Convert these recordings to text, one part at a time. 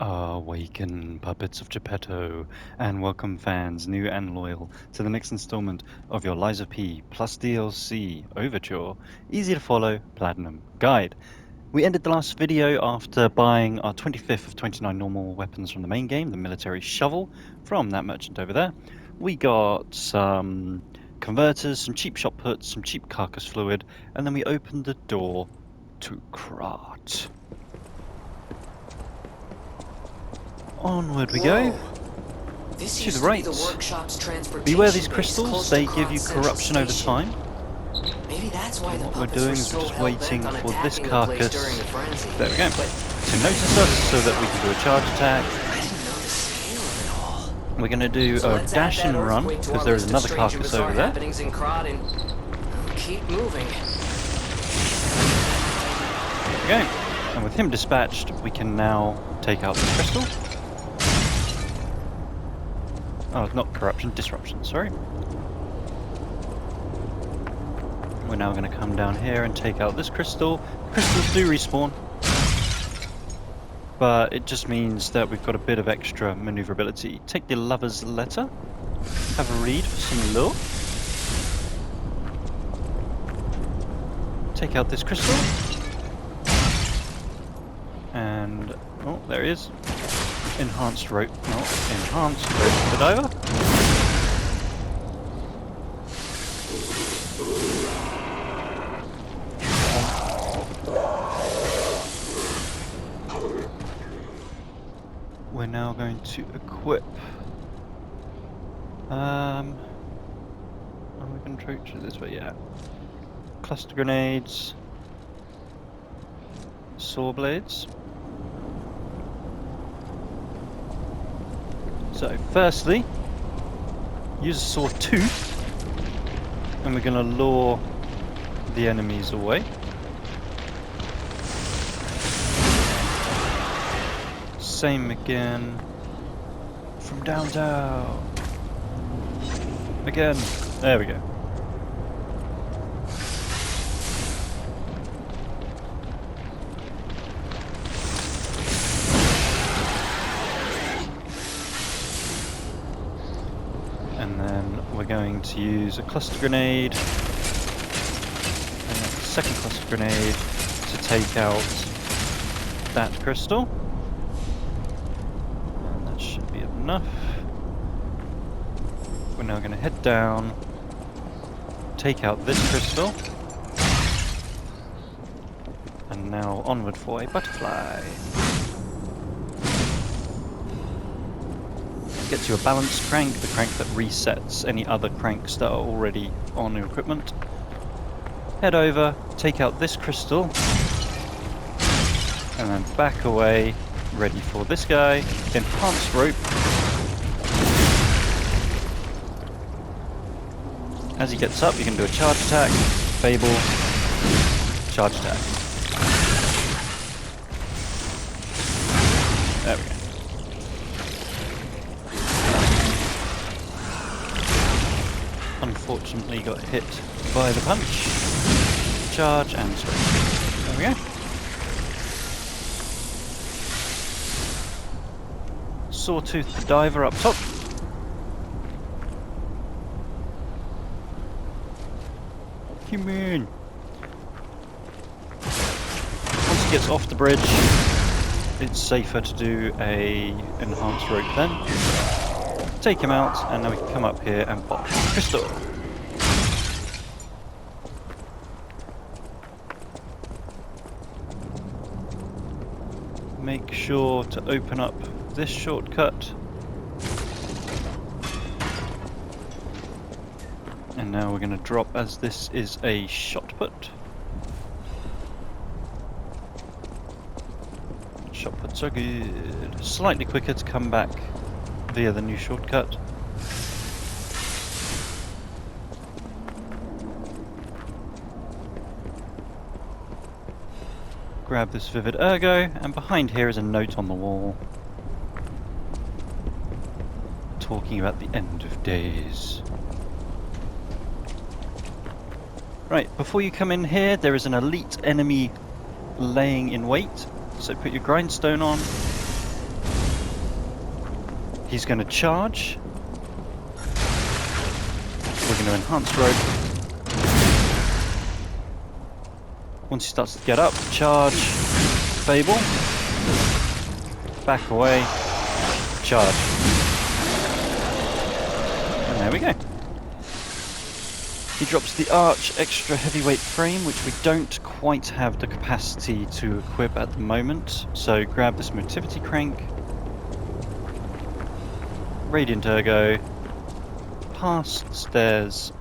Awaken, puppets of Geppetto, and welcome fans, new and loyal, to the next installment of your Lies of P plus DLC Overture, easy to follow Platinum Guide. We ended the last video after buying our 25th of 29 normal weapons from the main game, the military shovel, from that merchant over there. We got some converters, some cheap shot puts, some cheap carcass fluid, and then we opened the door to Krat. Onward we go. This To used the to right. be the workshop's transportation Beware these base crystals, close they to give you Krat's central corruption over station. time. Maybe that's why And the what we're puppets doing were is we're so just hell-bent waiting on for this attacking the place during carcass, the frenzy. there we go, But to notice us so that we can do a charge attack. I didn't know the scale of it all. We're going to do So a let's dash add that and run, earthquake to because our there is list of another strange and carcass bizarre over there. happenings in Krat and keep moving. There we go. And with him dispatched, we can now take out the crystal. Oh, not corruption, disruption, sorry. We're now going to come down here and take out this crystal. Crystals do respawn, but it just means that we've got a bit of extra maneuverability. Take the lover's letter, have a read for some lore. Take out this crystal. And, oh, there he is. Enhanced rope, no, enhanced rope to diver. We're now going to equip. Are we going to approach it this way? Yeah. Cluster grenades. Saw blades. So, firstly, use a sawtooth, and we're going to lure the enemies away. Same again from downtown. Again, there we go. And then we're going to use a cluster grenade and a second cluster grenade to take out that crystal. And that should be enough. We're now going to head down, take out this crystal, and now onward for a butterfly. Gets you a balanced crank, the crank that resets any other cranks that are already on your equipment. Head over, take out this crystal, and then back away, ready for this guy. Enhanced rope. As he gets up, you can do a charge attack, Fable, charge attack. There we go. Unfortunately got hit by the punch. Charge and swing. There we go. Sawtooth the diver up top. Come in. Once he gets off the bridge, it's safer to do a enhanced rope then. Take him out, and now we can come up here and pop crystal. Make sure to open up this shortcut. And now we're going to drop, as this is a shot put. Shot puts are good. Slightly quicker to come back via the new shortcut. Grab this vivid Ergo, and behind here is a note on the wall talking about the end of days. Right, before you come in here, there is an elite enemy laying in wait, so put your grindstone on, He's going to charge. We're going to enhance rope. Once he starts to get up, charge, Fable, back away, charge. And there we go. He drops the Arch extra heavyweight frame, which we don't quite have the capacity to equip at the moment. So grab this motivity crank, Radiant Ergo, past stairs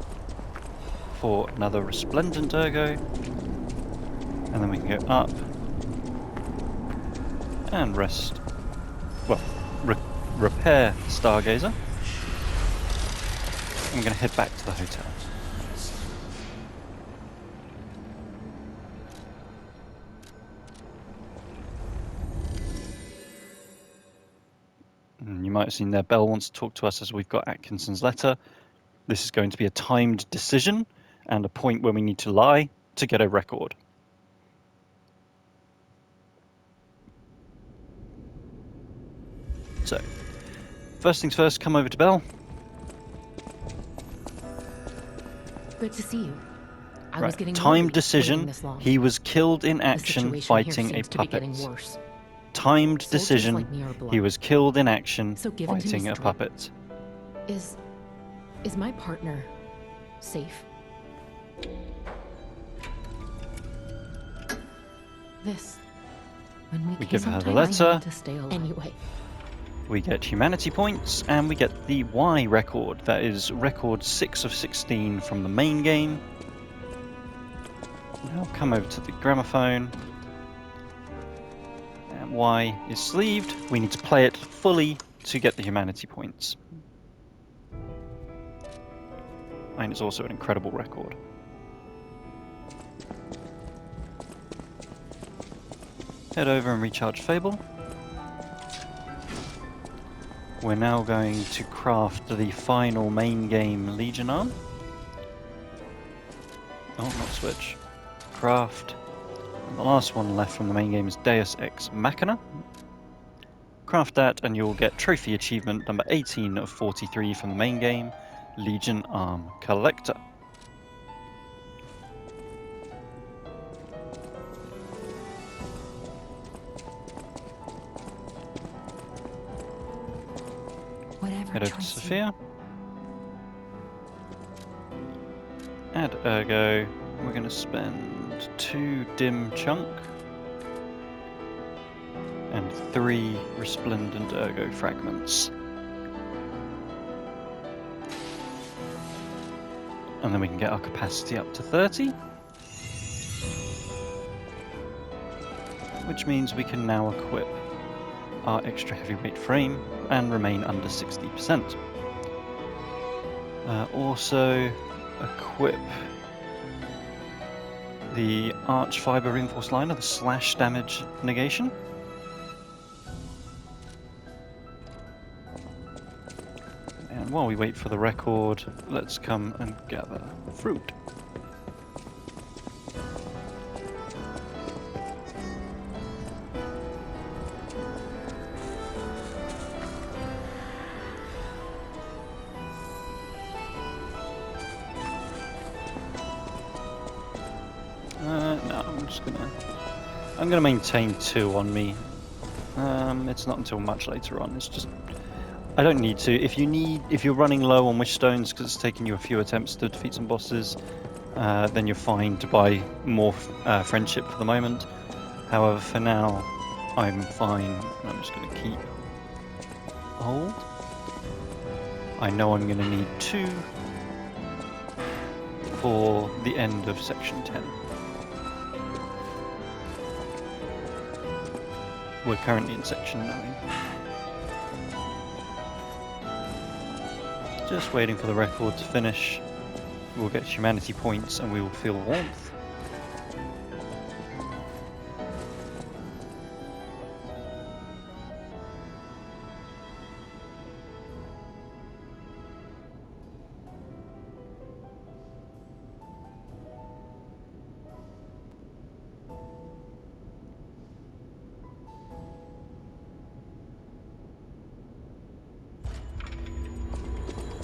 for another Resplendent Ergo, and then we can go up and rest. Well, repair Stargazer. I'm going to head back to the hotel. You might have seen there, Belle wants to talk to us as we've got Atkinson's letter. This is going to be a timed decision and a point where we need to lie to get a record. So, first things first, come over to Belle. Good to see you. I Right. was getting Timed worried decision. waiting this long. He was killed in The action situation fighting here a seems to be puppet. getting worse. Timed Soldiers decision. like me are blunt. He was killed in action So given to me fighting a straight. puppet. Is my partner safe? This. When we give her the sometimes I letter. need to stay alone. Anyway, We get humanity points, and we get the Y record. That is record 6 of 16 from the main game. Now come over to the gramophone. And Y is sleeved. We need to play it fully to get the humanity points. And it's also an incredible record. Head over and recharge Fable. We're now going to craft the final main game Legion arm. Oh, not switch. Craft. And the last one left from the main game is Deus Ex Machina. Craft that and you'll get trophy achievement number 18 of 43 from the main game, Legion Arm Collector. whatever Head over to choice you Sophia. Add Ergo. We're going to spend 2 dim chunk and 3 resplendent Ergo fragments. And then we can get our capacity up to 30. Which means we can now equip our extra heavyweight frame and remain under 60%. Also equip the Arch Fiber Reinforced Liner, the slash damage negation. And while we wait for the record, let's come and gather fruit. No, I'm gonna maintain 2 on me. It's not until much later on. It's just I don't need to. If you're running low on wish stones because it's taking you a few attempts to defeat some bosses, then you're fine to buy more friendship for the moment. However, for now, I'm fine. I'm just gonna keep hold. I know I'm gonna need 2 for the end of section 10. We're currently in section 9. Just waiting for the record to finish. We'll get humanity points and we will feel warmth.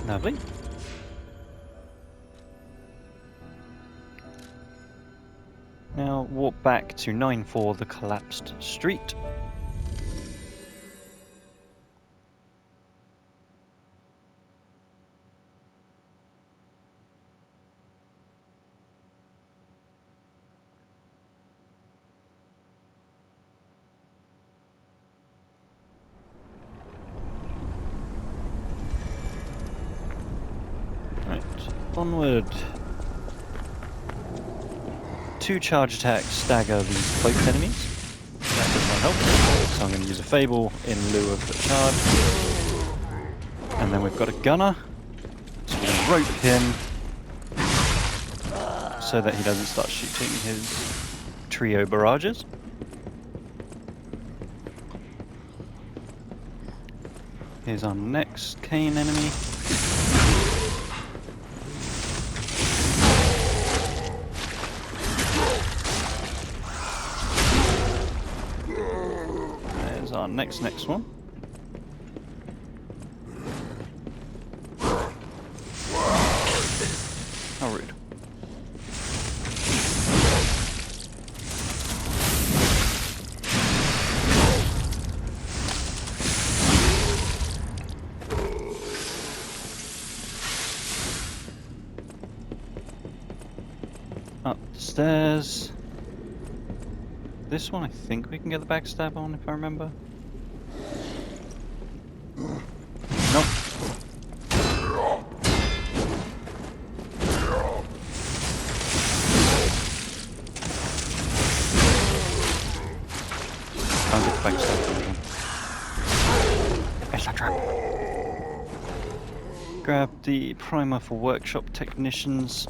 Lovely. Now walk back to 9-4, the collapsed street. Right, onward. 2 charge attacks stagger these cloaked enemies. That does not help. So I'm going to use a Fable in lieu of the charge. And then we've got a gunner. So we're going to rope him so that he doesn't start shooting his trio barrages. Here's our next cane enemy. There's our next one. How rude. Up the stairs. This one I think we can get the backstab on, if I remember. Nope. Can't get the backstab on again. It's a trap. Grab the primer for workshop technicians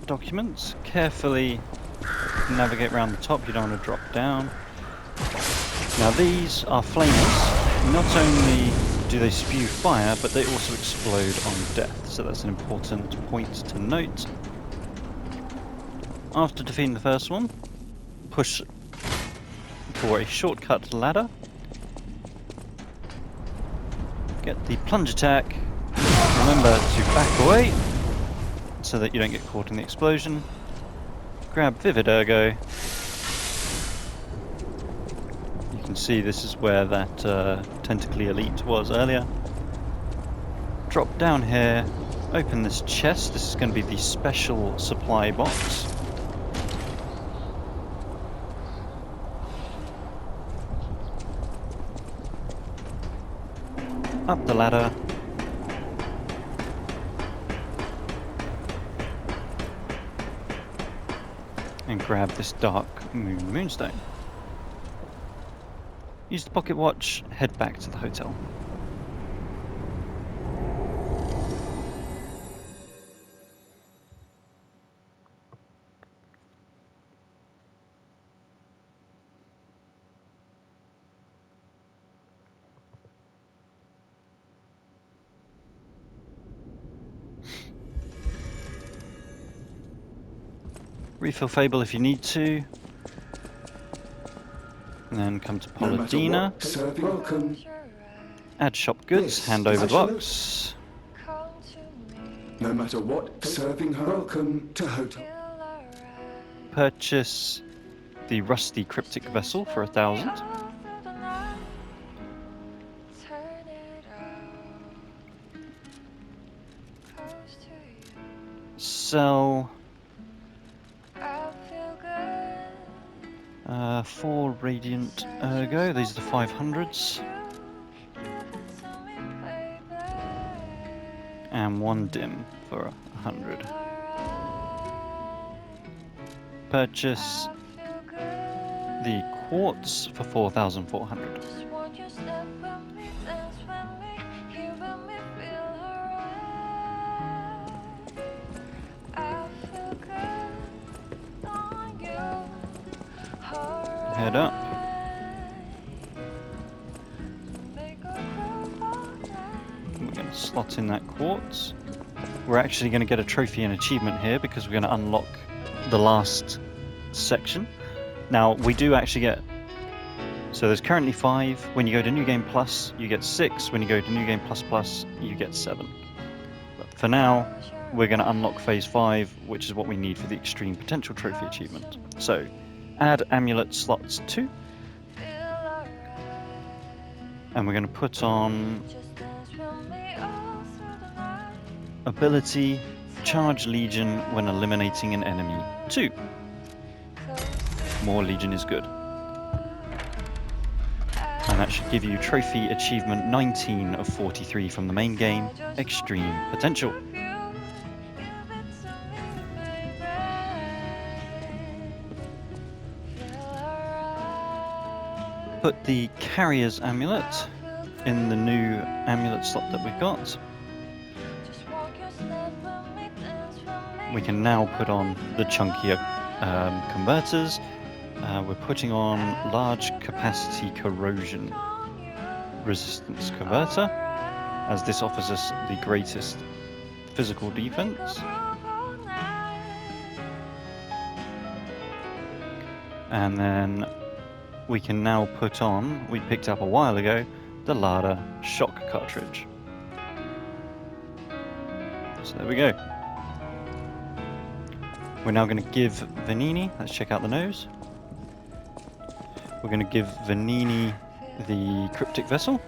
documents. Carefully navigate around the top, you don't want to drop down. Now these are flamers. Not only do they spew fire, but they also explode on death, so that's an important point to note. After defeating the first one, push for a shortcut ladder. Get the plunge attack. Remember to back away so that you don't get caught in the explosion. Grab Vivid Ergo. You can see this is where that tentacly elite was earlier. Drop down here, open this chest. This is going to be the special supply box. Up the ladder. And grab this dark moonstone. Use the pocket watch, head back to the hotel. Refill Fable if you need to. And then come to Polendina. Welcome. Add shop goods, Yes, hand over the is that box. No matter what, serving her. Welcome to hotel. Purchase the rusty cryptic vessel for 1,000. Sell 4 radiant Ergo. These are the 500s. And 1 dim for 100. Purchase the quartz for 4,400. Head up. We're going to slot in that quartz. We're actually going to get a trophy and achievement here because we're going to unlock the last section. Now, we do actually get... So there's currently 5. When you go to New Game Plus, you get 6. When you go to New Game Plus Plus, you get 7. But for now, we're going to unlock phase 5, which is what we need for the extreme potential trophy achievement. So, add amulet slots 2. And we're going to put on ability charge Legion when eliminating an enemy 2. More Legion is good. And that should give you trophy achievement 19 of 43 from the main game, extreme potential. Put the carrier's amulet in the new amulet slot that we've got. We can now put on the chunkier converters. We're putting on large capacity corrosion resistance converter, as this offers us the greatest physical defense. And then we can now put on, we picked up a while ago, the Lada shock cartridge. So there we go. We're now going to give Vanini, let's check out the nose. We're going to give Vanini the Cryptic vessel.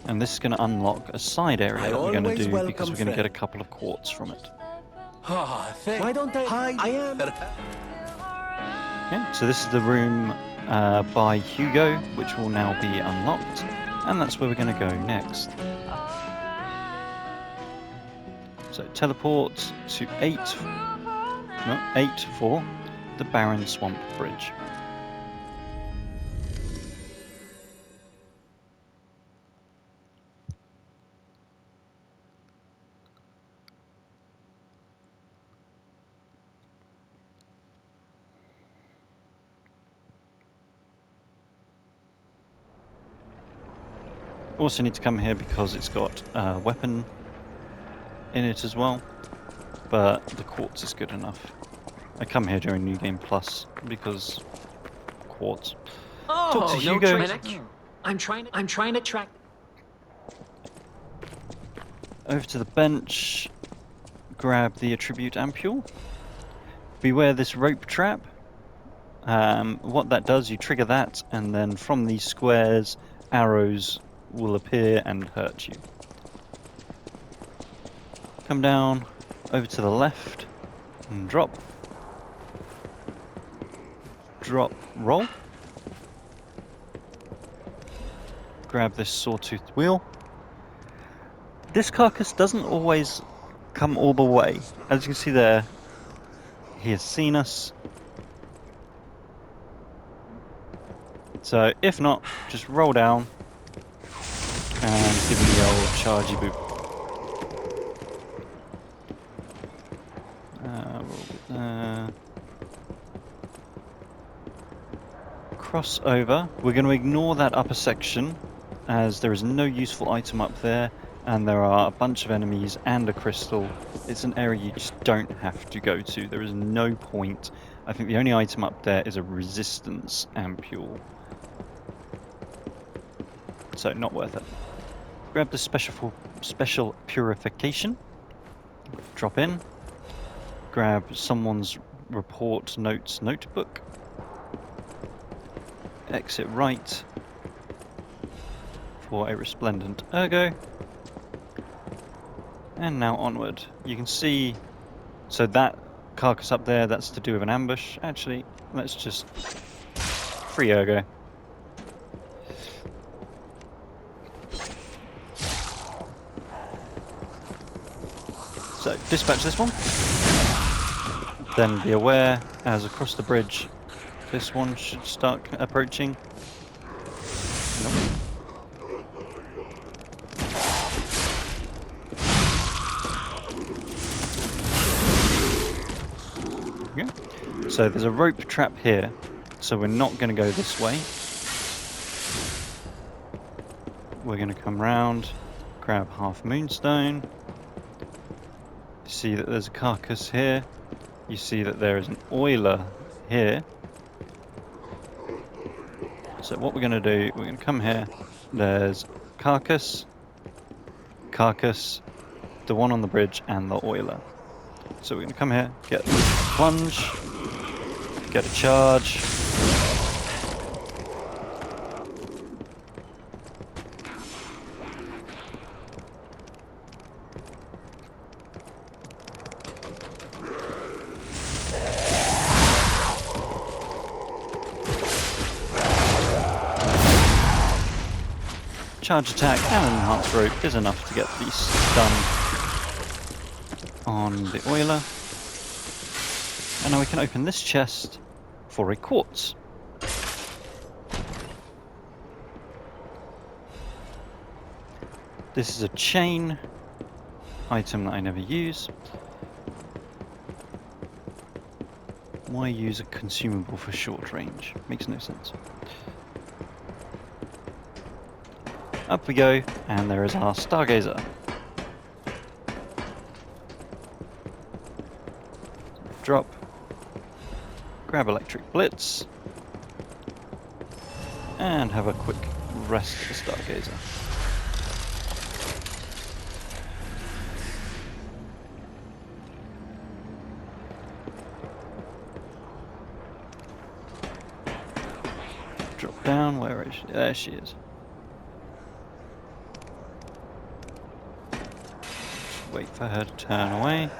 And this is going to unlock a side area that we're going to do because we're going to get a couple of quartz from it. Why don't I am... Yeah, so this is the room by Hugo, which will now be unlocked, and that's where we're going to go next. So teleport to 8 for the Barren Swamp Bridge. Also need to come here because it's got a weapon in it as well, but the quartz is good enough. I come here during New Game Plus because quartz. Talk to Hugo. I'm trying to track... Over to the bench, grab the attribute ampule. Beware this rope trap. What that does, you trigger that, and then from these squares, arrows will appear and hurt you. Come down over to the left and drop. Drop, roll. Grab this sawtoothed wheel. This carcass doesn't always come all the way. As you can see there, he has seen us. So if not, just roll down and give him the old chargy boot. Cross over. We're going to ignore that upper section as there is no useful item up there and there are a bunch of enemies and a crystal. It's an area you just don't have to go to. There is no point. I think the only item up there is a resistance ampule. So not worth it. Grab the special purification. Drop in. Grab someone's report notes notebook. Exit right for a resplendent Ergo. And now onward. You can see, so that carcass up there, that's to do with an ambush. Actually, let's just free Ergo. So dispatch this one. Then be aware, as across the bridge, this one should start approaching. Nope. Yeah. So there's a rope trap here, so we're not going to go this way. We're going to come round, grab half moonstone. You see that there's a carcass here. You see that there is an oiler here. So what we're going to do, we're going to come here. There's carcass, carcass, the one on the bridge, and the oiler. So we're going to come here, get a plunge, get a charge. Charge attack and an enhanced rope is enough to get the stun on the oiler. And now we can open this chest for a quartz. This is a chain item that I never use. Why use a consumable for short range? Makes no sense. Up we go, and there is our Stargazer. Drop. Grab Electric Blitz. And have a quick rest of the Stargazer. Drop down, where is she? There she is. Wait for her to turn away.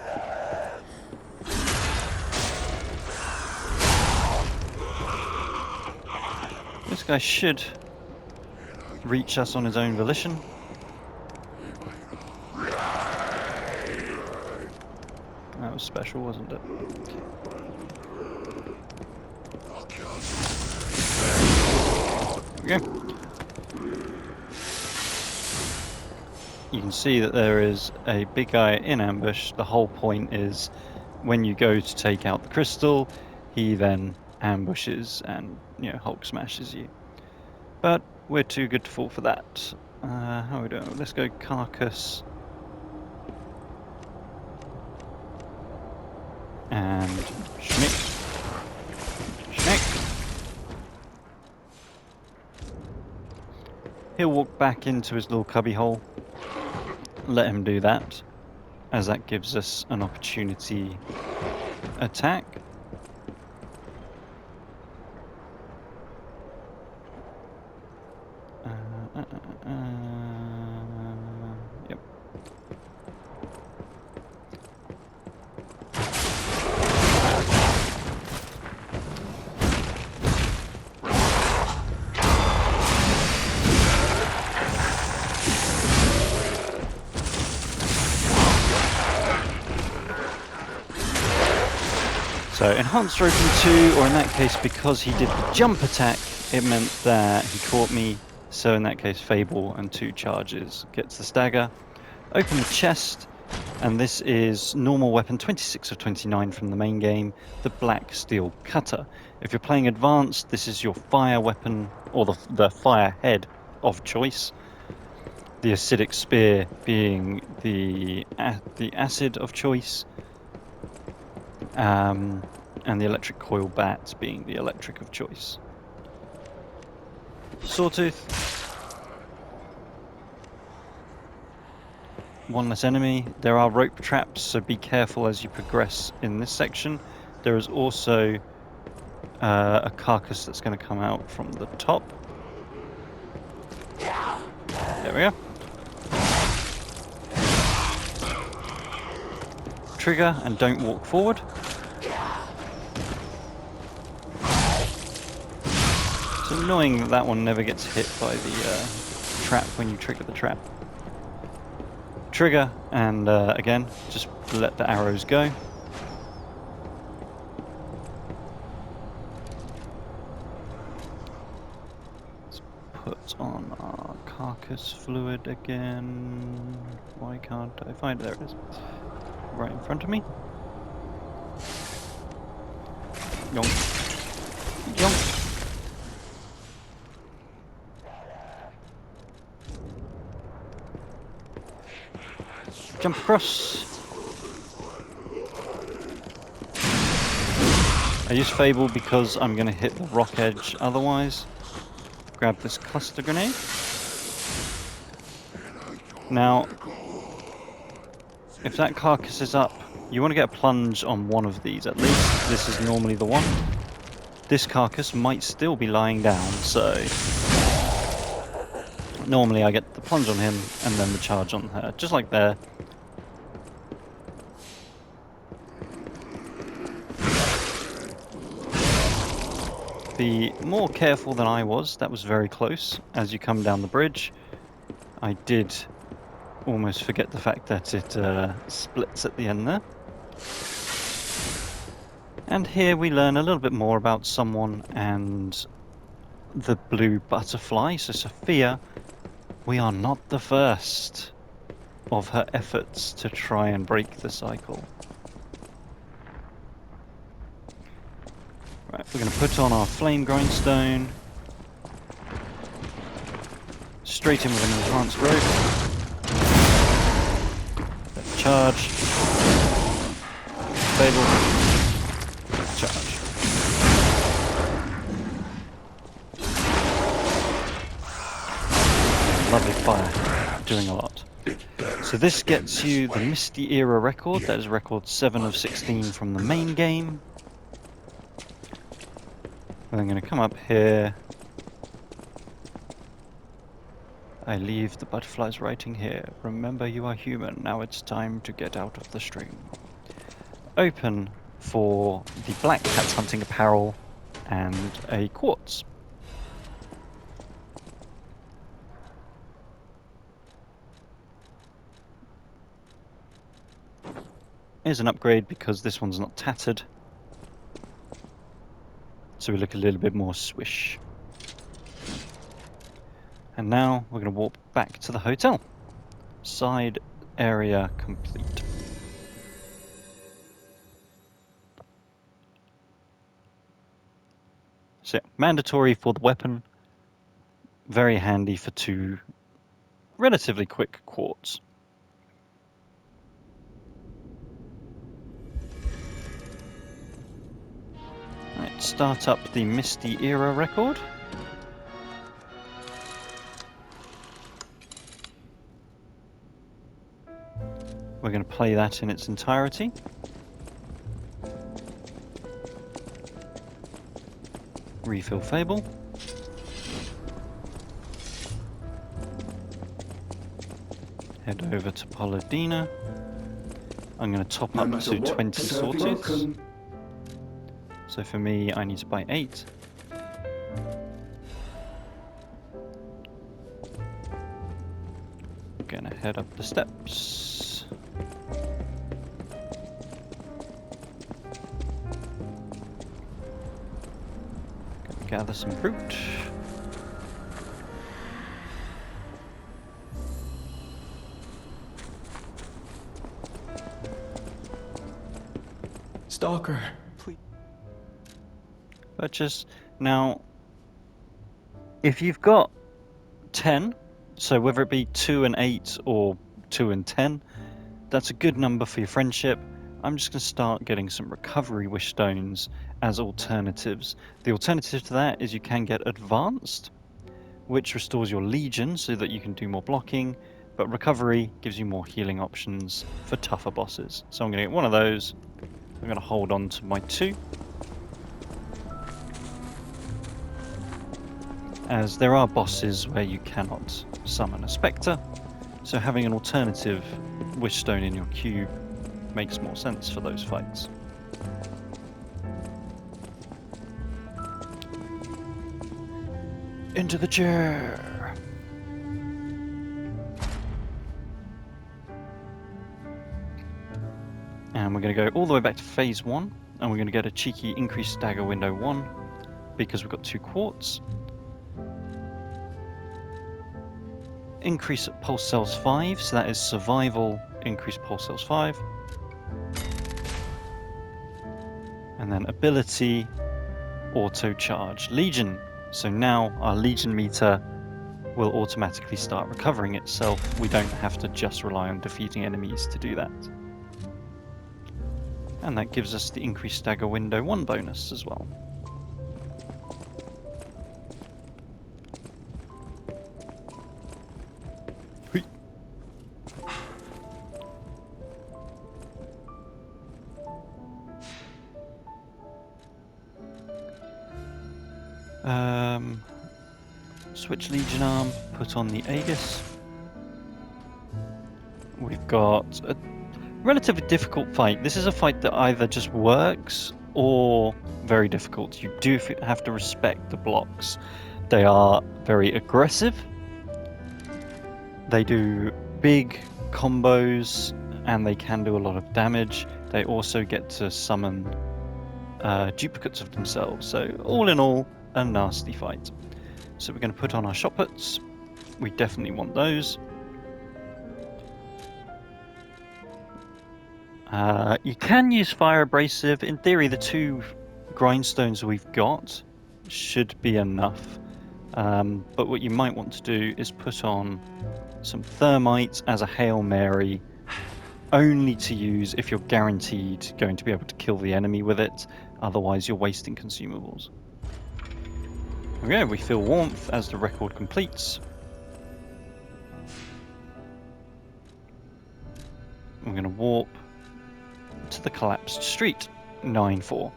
This guy should reach us on his own volition. That was special, wasn't it? There we go. You can see that there is a big guy in ambush. The whole point is when you go to take out the crystal, he then ambushes and, you know, Hulk smashes you. But we're too good to fall for that. How are we doing? Let's go carcass. And schnick. Schnick. He'll walk back into his little cubby hole. Let him do that, as that gives us an opportunity attack. Yep. So enhanced rope in 2, or in that case, because he did the jump attack, it meant that he caught me. So in that case, Fable and 2 charges gets the stagger. Open the chest, and this is normal weapon 26 of 29 from the main game, the Black Steel Cutter. If you're playing advanced, this is your fire weapon, or the fire head of choice. The acidic spear being the acid of choice. And the electric coil bat being the electric of choice. Sawtooth. One less enemy. There are rope traps, so be careful as you progress in this section. There is also a carcass that's going to come out from the top. There we go. Trigger and don't walk forward. It's annoying that that one never gets hit by the trap when you trigger the trap. Trigger and again, just let the arrows go. Let's put on our carcass fluid again. Why can't I find it? There it is. Right in front of me. Yonk. Yonk. Jump across. I use Fable because I'm going to hit the rock edge otherwise. Grab this cluster grenade. Now, if that carcass is up, you want to get a plunge on one of these at least. This is normally the one. This carcass might still be lying down, so normally I get the plunge on him and then the charge on her, just like there. Be more careful than I was. That was very close. As you come down the bridge, I did almost forget the fact that it splits at the end there. And here we learn a little bit more about someone and the blue butterfly. So Sophia, we are not the first of her efforts to try and break the cycle. Right, we're going to put on our flame grindstone. Straight in with an enhanced rope. Charge. Fable. Charge. Lovely fire. Doing a lot. So this gets you the Misty Era record. That is record 7 of 16 from the main game. And I'm going to come up here. I leave the butterflies writing here. Remember, you are human. Now it's time to get out of the stream. Open for the Black Cat's hunting apparel and a quartz. Here's an upgrade because this one's not tattered. So we look a little bit more swish. And now we're going to walk back to the hotel. Side area complete. So mandatory for the weapon. Very handy for 2 relatively quick quartz. Right, start up the Misty Era record. We're going to play that in its entirety. Refill Fable. Head over to Polendina. I'm going to top up to 20 sorties. So for me, I need to buy 8. Gonna head up the steps. Gonna gather some fruit. Stalker, please. Purchase. Now, if you've got 10, so whether it be 2 and 8 or 2 and 10, that's a good number for your friendship. I'm just going to start getting some recovery wish stones as alternatives. The alternative to that is you can get advanced, which restores your legion so that you can do more blocking, but recovery gives you more healing options for tougher bosses. So I'm going to get one of those. I'm going to hold on to my 2. As there are bosses where you cannot summon a Spectre, so having an alternative wish stone in your cube makes more sense for those fights. Into the chair! And we're going to go all the way back to phase 1, and we're going to get a cheeky increased stagger window 1, because we've got 2 quartz. Increase pulse cells 5, so that is survival, increase pulse cells 5. And then ability, auto charge Legion. So now our Legion meter will automatically start recovering itself. We don't have to just rely on defeating enemies to do that. And that gives us the increased stagger window 1 bonus as well. Switch Legion arm, put on the Aegis. We've got a relatively difficult fight. This is a fight that either just works or very difficult. You do have to respect the blocks. They are very aggressive. They do big combos and they can do a lot of damage. They also get to summon duplicates of themselves. So all in all, a nasty fight. So we're going to put on our shot puts. We definitely want those. You can use Fire Abrasive. In theory, the 2 grindstones we've got should be enough. But what you might want to do is put on some Thermite as a Hail Mary, only to use if you're guaranteed going to be able to kill the enemy with it. Otherwise, you're wasting consumables. Okay, we feel warmth as the record completes. We're going to warp to the collapsed street, 9-4.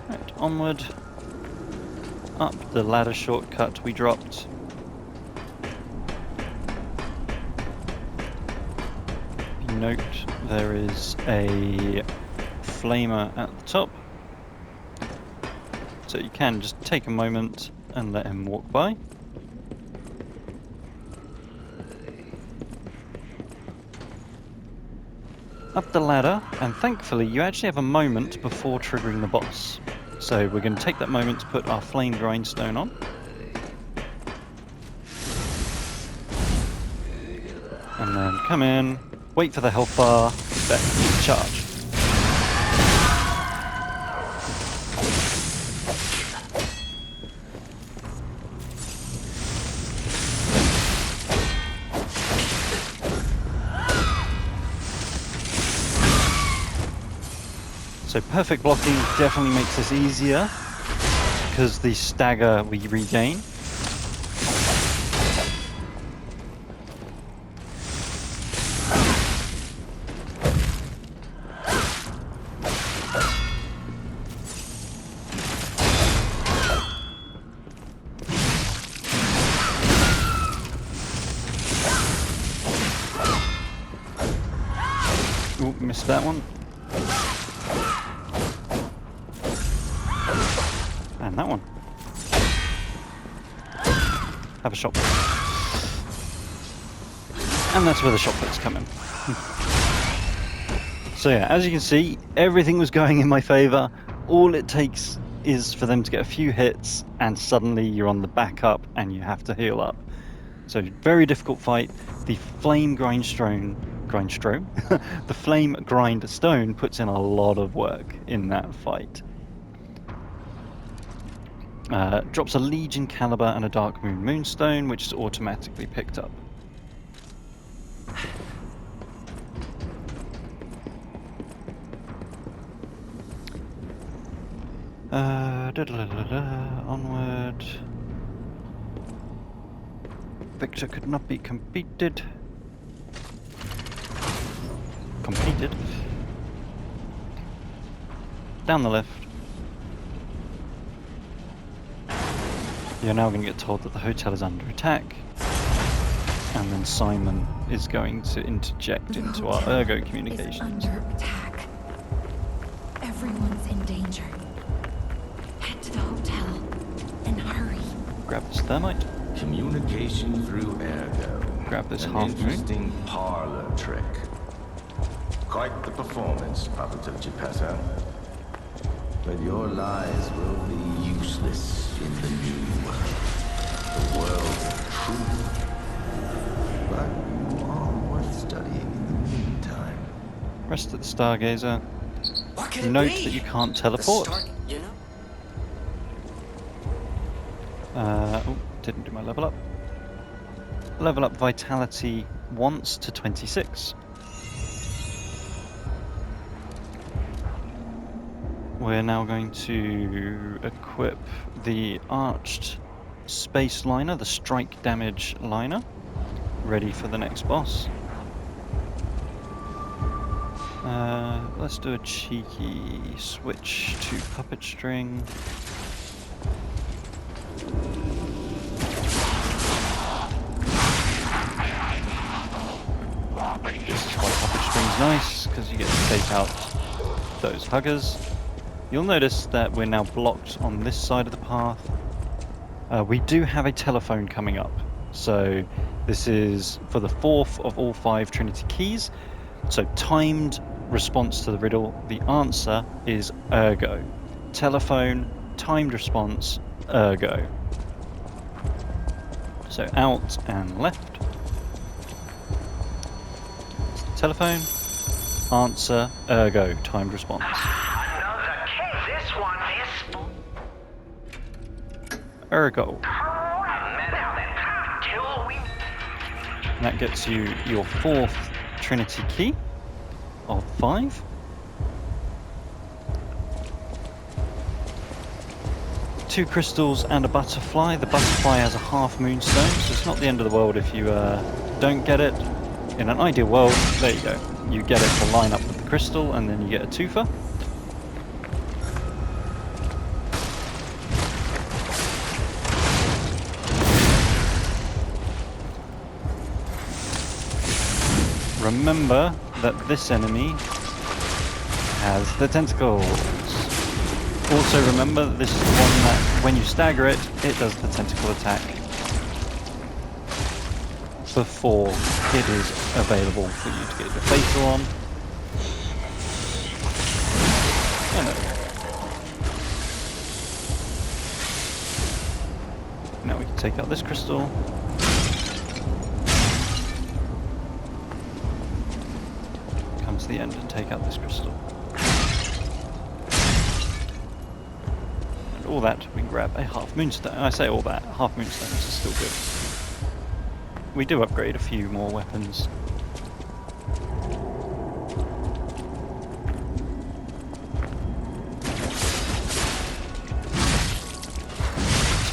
Right, onward. Up the ladder shortcut we dropped. You note there is a flamer at the top. So you can just take a moment and let him walk by. Up the ladder, and thankfully you actually have a moment before triggering the boss. So we're going to take that moment to put our flame grindstone on. And then come in, wait for the health bar, then charge. So perfect blocking definitely makes this easier because the stagger we regain. Ooh, missed that one. And that one. Have a shot put. And that's where the shot puts come in. So yeah, as you can see, everything was going in my favour. All it takes is for them to get a few hits and suddenly you're on the back up and you have to heal up. So very difficult fight. The flame grindstone, the flame grindstone puts in a lot of work in that fight. Drops a Legion Caliber and a Dark Moon Moonstone, which is automatically picked up. Onward. Victor could not be completed. Down the left. You're now going to get told that the hotel is under attack, and then Simon is going to interject into our Ergo communications. Is under attack. Everyone's in danger. Head to the hotel and hurry. Grab this thermite. Communication through Ergo. Grab this An half moon. interesting parlor trick. Quite the performance, Papa Geppetto. But your lies will be useless in the new world. The world's truth. But you are worth studying in the meantime. Rest at the Stargazer. What could it Note be? that you can't The teleport. Star, you know? Oh, didn't do my level up. Level up Vitality once to 26. we're now going to equip the arched space liner, the strike damage liner, ready for the next boss. Let's do a cheeky switch to puppet string. This is why puppet string's nice, because you get to take out those huggers. You'll notice that we're now blocked on this side of the path. We do have a telephone coming up, so this is for the 4th of all 5 Trinity keys. So timed response to the riddle, the answer is Ergo. Telephone, timed response, Ergo. So out and left. Telephone, answer, Ergo, timed response. Another kid. This one is... Ergo. Till we... And that gets you your 4th Trinity key of 5. Two crystals and a butterfly. The butterfly has a half moonstone, so it's not the end of the world if you don't get it. In an ideal world, there you go. You get it to line up with the crystal, and then you get a twofer. Remember that this enemy has the tentacles. Also remember that this is the one that, when you stagger it, it does the tentacle attack before it is available for you to get your fatal on. And now we can take out this crystal. Come to the end and take out this crystal. And all that, we can grab a half moonstone. I say all that, half moonstones is still good. We do upgrade a few more weapons.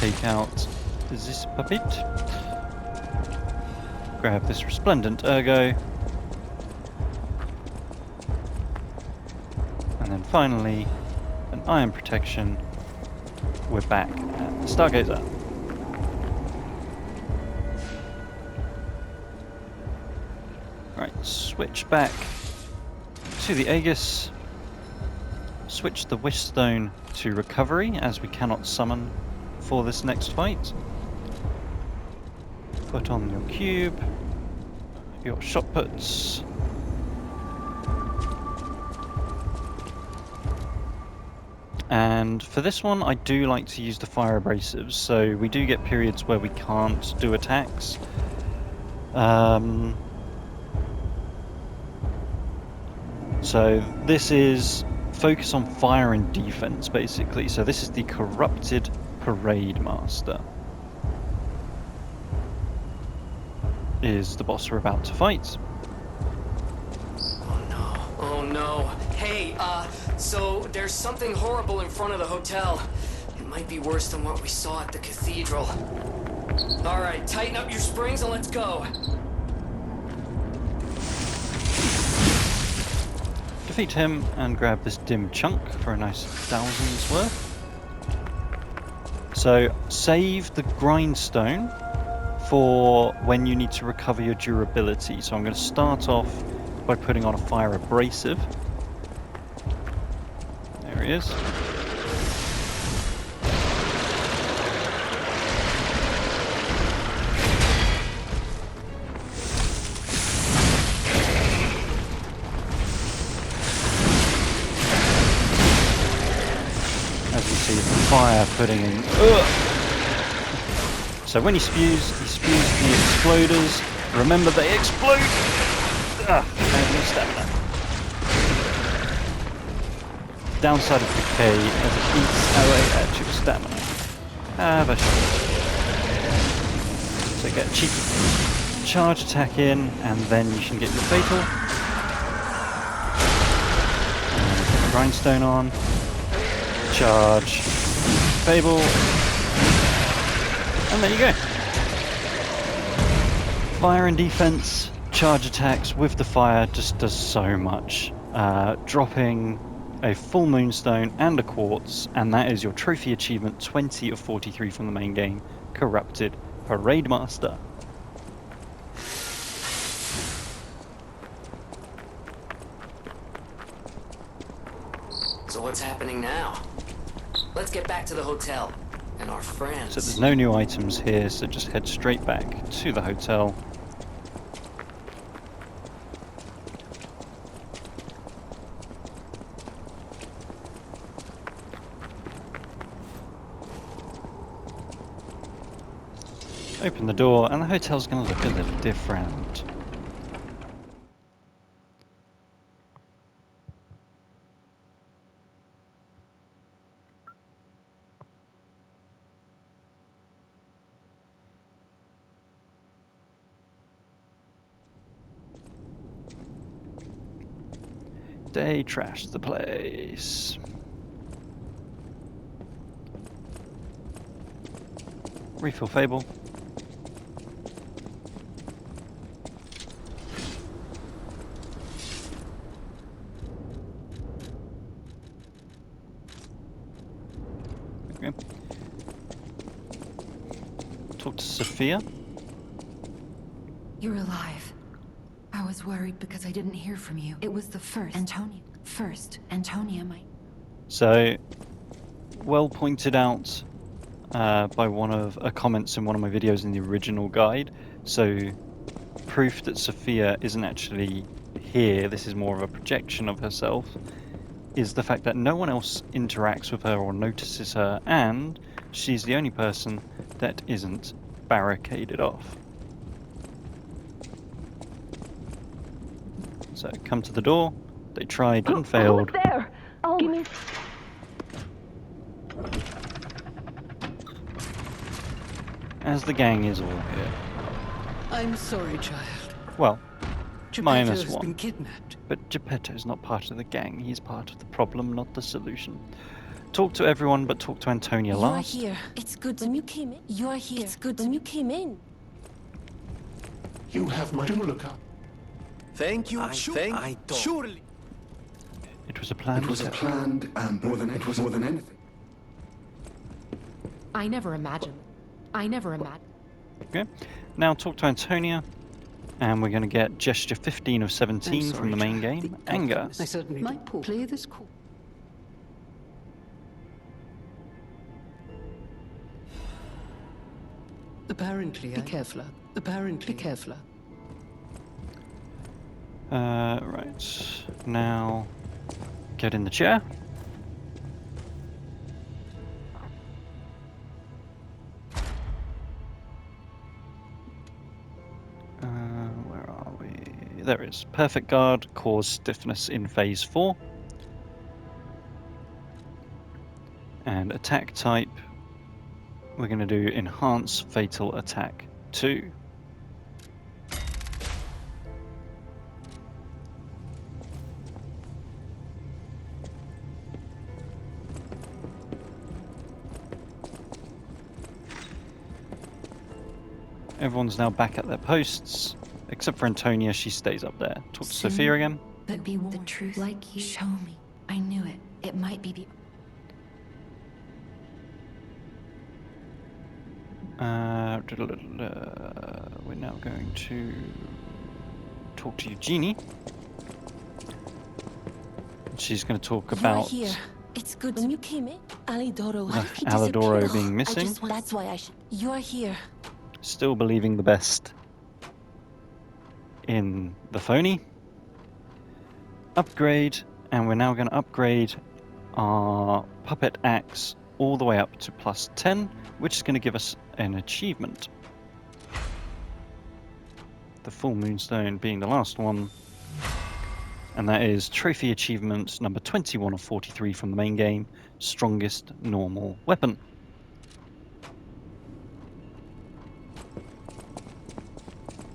Take out this puppet. Grab this resplendent Ergo. And then finally, an iron protection. We're back at the Stargazer. Right, switch back to the Aegis. Switch the Wish Stone to Recovery, as we cannot summon for this next fight. Put on your cube, your shot puts. And for this one, I do like to use the fire abrasives, so we do get periods where we can't do attacks. So this is focus on fire and defense, basically. So this is the Corrupted Parade Master. Is the boss we're about to fight. Oh no. Oh no. Hey, so there's something horrible in front of the hotel. It might be worse than what we saw at the cathedral. Alright, tighten up your springs and let's go. Defeat him and grab this dim chunk for a nice 1,000's worth. So save the grindstone for when you need to recover your durability. So I'm going to start off by putting on a fire abrasive. There he is. Fire putting in. So when he spews the exploders. Remember, they explode. And lose stamina. Downside of decay as it eats away at your stamina. Have a shot. So get a cheeky charge attack in, and then you can get your fatal. And put the grindstone on. charge, Fable, and there you go. Fire and defense, charge attacks with the fire just does so much. Dropping a full moonstone and a quartz, and that is your trophy achievement 20 of 43 from the main game, Corrupted Parade Master. So what's happening now? Let's get back to the hotel and our friends. So there's no new items here, so just head straight back to the hotel. Open the door, and the hotel's going to look a little different. They trashed the place. Refill Fable. Okay. Talk to Sophia. You're alive. I was worried because I didn't hear from you. It was the first. Antonia. First, Antonia might. So, well pointed out by one of comments in one of my videos in the original guide. So, proof that Sophia isn't actually here, this is more of a projection of herself, is the fact that no one else interacts with her or notices her, and she's the only person that isn't barricaded off. So come to the door, they tried and failed. Who's there? Oh, give me. As the gang is all here. I'm sorry, child. Well, minus Geppetto's one. been kidnapped. But Geppetto's not part of the gang, he's part of the problem, not the solution. Talk to everyone, but talk to Antonia You're last. here. It's good when you came in. You're here. It's good when you came in. You have my lookout. Thank you. Surely. It was a plan. It was a planned and more than anything. I never imagined. Okay. Now talk to Antonia, and we're going to get gesture 15 of 17 from the main game. Anger. I certainly might play this cool. Apparently, be careful. Apparently, be careful. Right. Now, get in the chair. Where are we? There it is. Perfect guard, cause stiffness in phase 4. And attack type, we're going to do enhance fatal attack 2. Everyone's now back at their posts, except for Antonia, she stays up there. Talk to Sophia again. But be warned. The truth, like you. Show me. I knew it. It might be. We're now going to talk to Eugenie. She's going to talk about You're here. It's good when you came in. Alidoro. Alidoro being missing. That's why I should. You're here. Still believing the best in the phony. Upgrade, and we're now going to upgrade our puppet axe all the way up to +10, which is going to give us an achievement. The full moonstone being the last one, and that is trophy achievement number 21 of 43 from the main game, strongest normal weapon.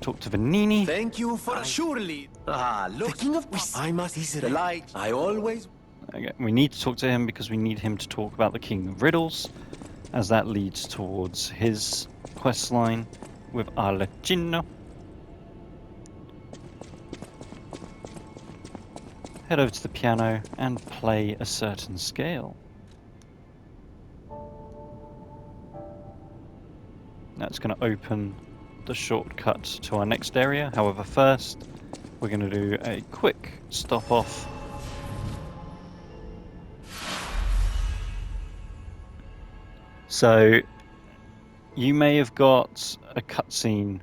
Talk to Vanini. Thank you for surely. Ah, look. The king of I must. He's the light. I always. Okay, we need to talk to him because we need him to talk about the King of Riddles, as that leads towards his quest line with Arlecchino. Head over to the piano and play a certain scale. That's going to open the shortcut to our next area. However, first we're going to do a quick stop off. So you may have got a cutscene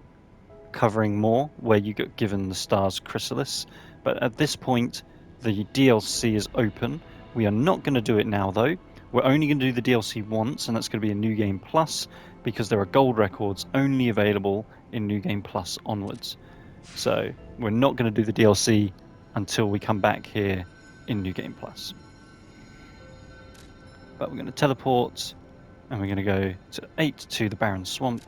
covering more where you get given the Star's Chrysalis, but at this point the DLC is open. We are not going to do it now though. We're only going to do the DLC once, and that's going to be a New Game Plus, because there are gold records only available in New Game Plus onwards. So we're not going to do the DLC until we come back here in New Game Plus. But we're going to teleport, and we're going to go to 8 to the Barren Swamp,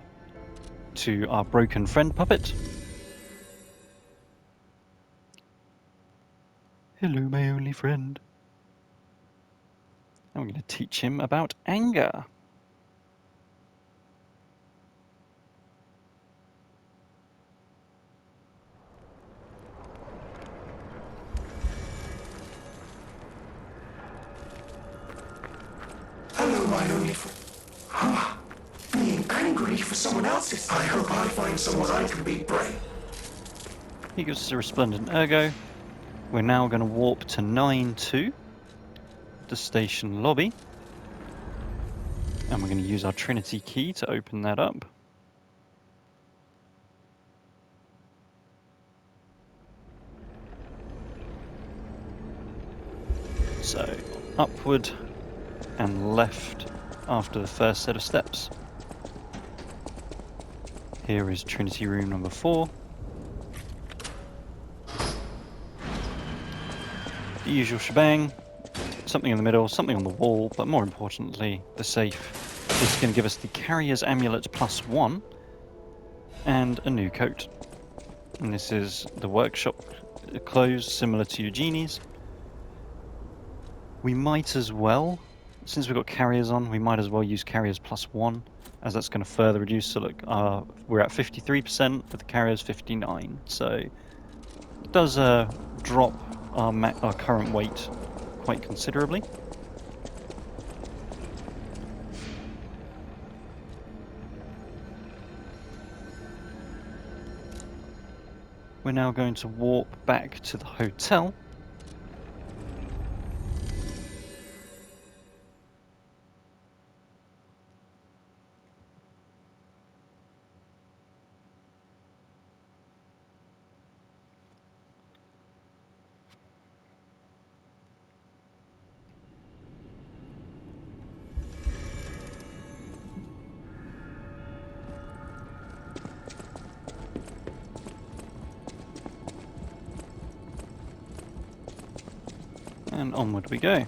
to our broken friend puppet. Hello, my only friend. And we're going to teach him about anger. Hello, my only friend. Huh? Being angry for someone else's. I hope I find someone I can beat brain. He gives us a resplendent Ergo. We're now going to warp to 9-2, the station lobby. And we're going to use our Trinity key to open that up. So, upward and left after the first set of steps. Here is Trinity room number 4. The usual shebang. Something in the middle, something on the wall, but more importantly, the safe is going to give us the Carrier's Amulet +1 and a new coat. And this is the workshop clothes, similar to Eugenie's. We might as well, since we've got Carriers on, we might as well use Carriers +1, as that's going to further reduce. So look, we're at 53%, but the Carrier's 59%. So it does drop our current weight quite considerably. We're now going to warp back to the hotel. And onward we go.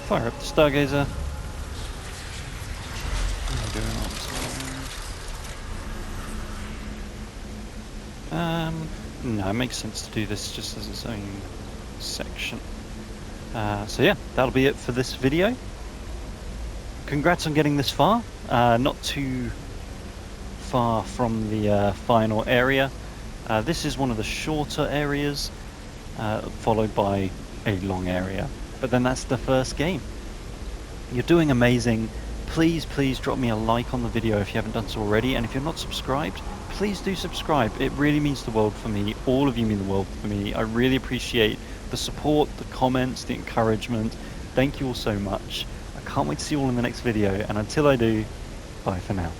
Fire up the Stargazer. No, it makes sense to do this just as its own section. So yeah, that'll be it for this video. Congrats on getting this far. Not too far from the final area. This is one of the shorter areas, followed by a long area. But then that's the first game. You're doing amazing. Please drop me a like on the video if you haven't done so already, and if you're not subscribed, please do subscribe. It really means the world for me. All of you mean the world for me. I really appreciate the support, the comments, the encouragement. Thank you all so much. I can't wait to see you all in the next video, and until I do, bye for now.